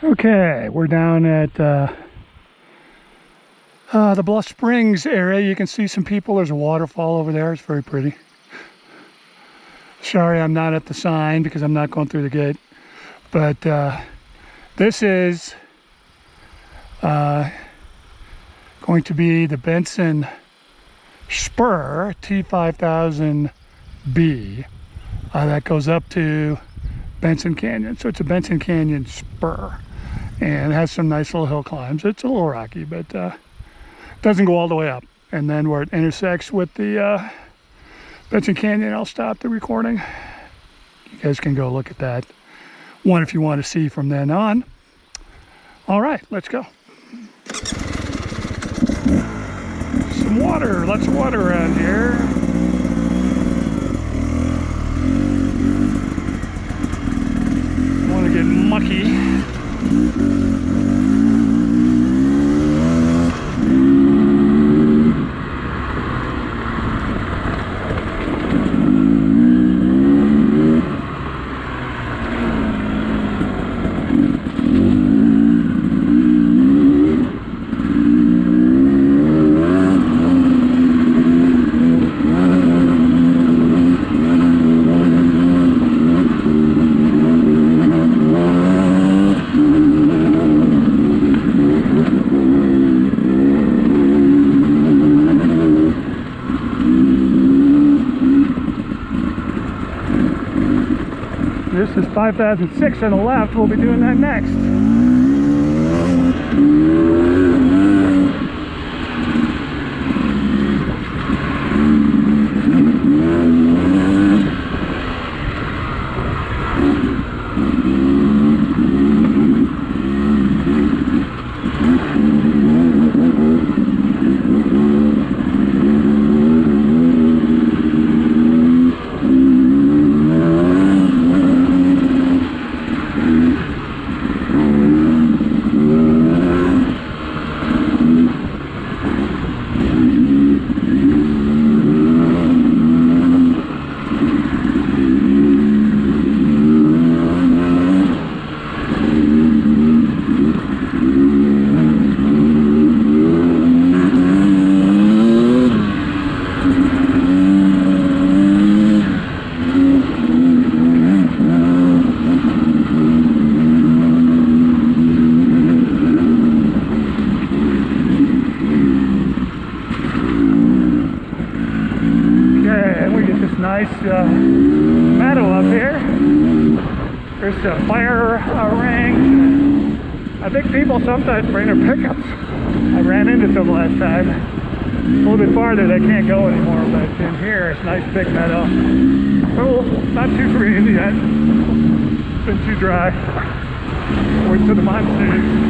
Okay, we're down at the Bluff Springs area. You can see some people. There's a waterfall over there. It's very pretty. Sorry, I'm not at the sign because I'm not going through the gate. But this is going to be the Benson Spur T5005B that goes up to Benson Canyon. So it's a Benson Canyon Spur, and it has some nice little hill climbs. It's a little rocky, but doesn't go all the way up. And then where it intersects with the Benson Canyon, I'll stop the recording. You guys can go look at that one if you want to see from then on. All right, let's go. Some water, lots of water around here. Don't want to get mucky. This is 5006 on the left. We'll be doing that next. Nice meadow up here. There's a fire ring. I think people sometimes bring their pickups. I ran into some last time. A little bit farther they can't go anymore, but in here it's a nice big meadow. Oh, not too green yet. It's been too dry. Wait till the monsoon.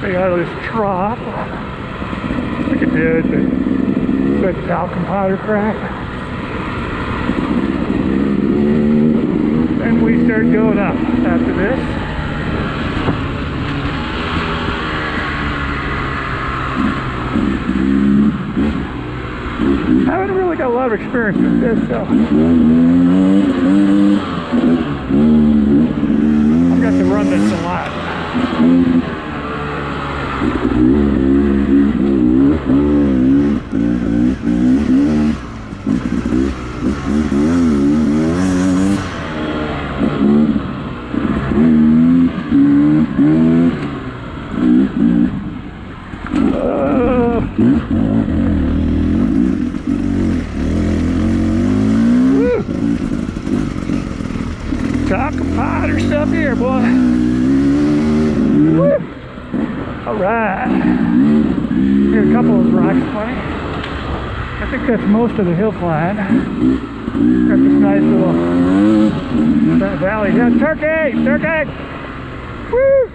Out of this trough, we could do it, but talcum powder crack. And we start going up after this. I haven't really got a lot of experience with this, so I've got to run this a lot. Talcum powder stuff here, boy. Woo. All right. Here's a couple of those rocks, funny. I think that's most of the hill climb. Got this nice little valley. Yeah, turkey! Turkey! Woo!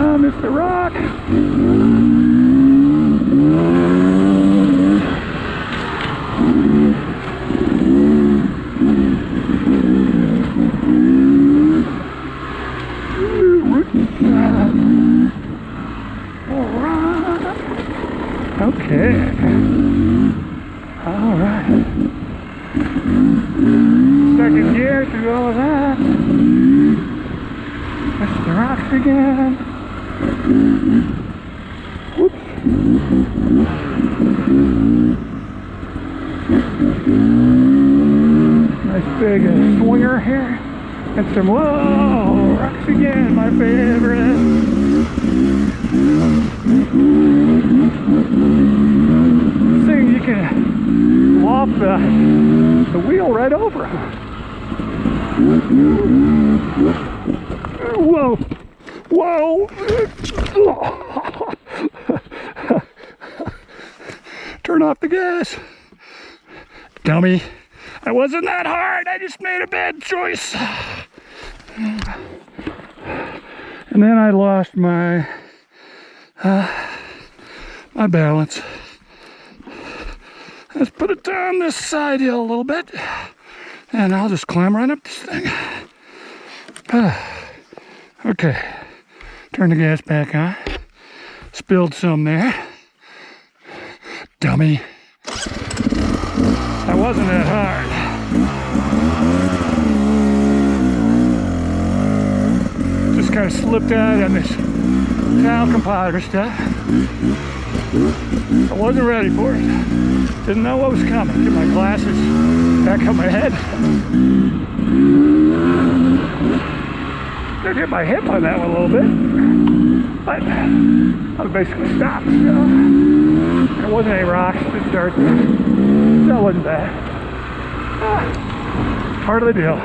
Oh, Mr. Rock! Okay. All right. Second gear through all of that. Mr. Rocks again. Whoops. Nice big swinger here. And some, whoa, rocks again, my favorite. Thing you can loft the wheel right over. Whoa, whoa. Turn off the gas. Dummy. I wasn't that hard, I just made a bad choice. And then I lost my my balance. Let's put it down this side hill a little bit, and I'll just climb right up this thing. Okay, turn the gas back on. Spilled some there. Dummy. That wasn't that hard. Just kind of slipped out on this talcum powder stuff. I wasn't ready for it. Didn't know what was coming. Get my glasses back on my head. Did hit my hip on that one a little bit, but I was basically stopped. So there wasn't any rocks, just dirt. That wasn't bad. Part of the deal.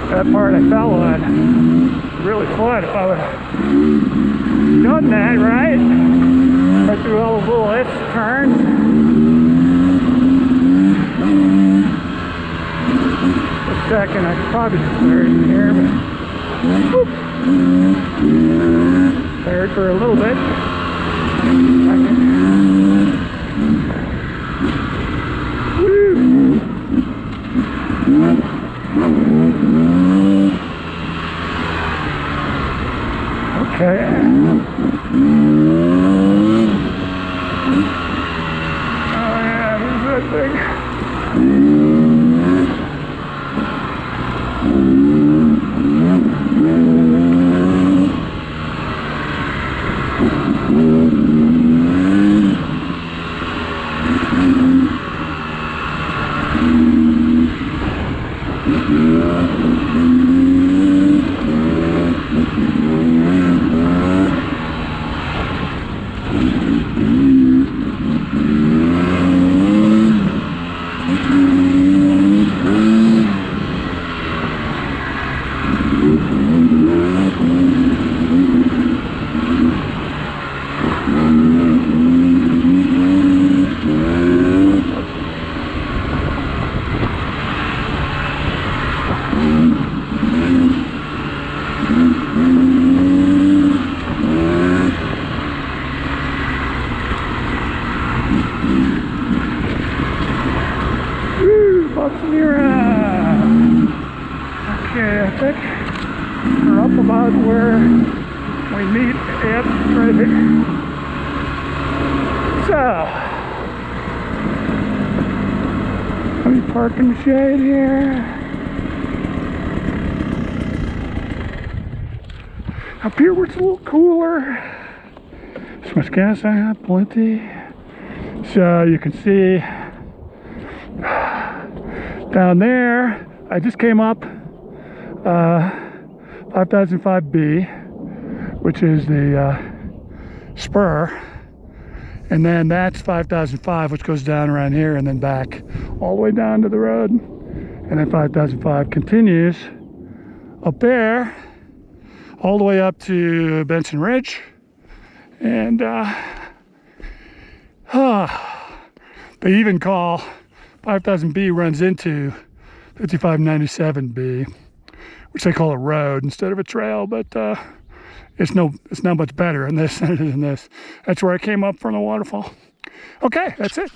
That part I fell on. Really fun if I would have done that right. Right through all the little turns. A second, I could probably just clear it in here, but whoop. Clear it for a little bit. Okay. Oh yeah, there's that thing. Okay, I think we're up about where we meet at right here. So, let me park in the shade here. Up here where it's a little cooler. So How much gas I have? Plenty. So you can see down there, I just came up 5005B, which is the Spur, and then that's 5005, which goes down around here and then back all the way down to the road, and then 5005 continues up there all the way up to Benson Ridge, and they even call 5000B runs into 5597B, which they call a road instead of a trail, but it's not much better in this than it is in this. That's where I came up from the waterfall. Okay, that's it.